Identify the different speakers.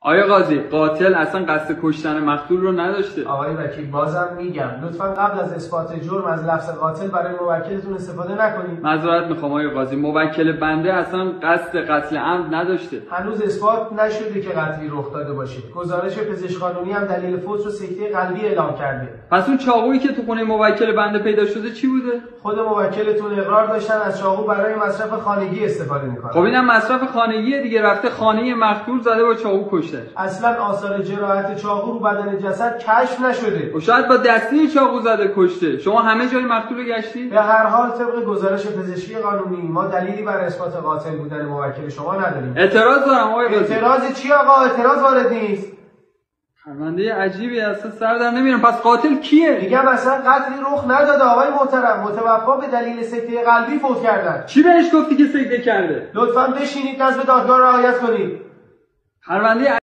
Speaker 1: آقای قاضی، قاتل اصلا قصد کشتن مقتول رو نداشته.
Speaker 2: آقای وکیل بازم میگم لطفا قبل از اثبات جرم از لفظ قاتل برای موکلتون استفاده نکنید.
Speaker 1: معذرت میخوام آقای قاضی، موکل بنده اصلا قصد قتل عمد نداشته.
Speaker 2: هنوز اثبات نشده که قتلی رخ داده باشه. گزارش پزشک قانونی هم دلیل فوت رو سکته قلبی اعلام کرده.
Speaker 1: پس اون چاقویی که تو خونه موکل بنده پیدا شده چی بوده؟
Speaker 2: خود موکلتون اقرار داشتن از چاقو برای مصرف خانگی استفاده میکنن.
Speaker 1: خب اینم مصرف خانگیه دیگه، رفته خانه مقتول زده با چاقو کشته.
Speaker 2: اصلا آثار جراحت چاقو رو بدن جسد کشف نشده.
Speaker 1: و شاید با دستی چاقو زده کشته. شما همه جای مقتول رو گشتی؟
Speaker 2: به هر حال طبق گزارش پزشکی قانونی ما دلیلی بر اثبات قاتل بودن موکل شما نداریم.
Speaker 1: اعتراض دارم آقای قاضی.
Speaker 2: اعتراض چی آقا؟ اعتراض وارد نیست.
Speaker 1: پرونده عجیبی اصلا سر در نمیارم. پس قاتل کیه؟
Speaker 2: میگم اصلا قتلی رخ نداده آقای محترم. متوفا به دلیل سکته قلبی فوت کردن.
Speaker 1: چی بهش گفتی که سکته کرده؟
Speaker 2: لطفاً بشینید نظم دادگاه رعایت کنید.
Speaker 1: پرونده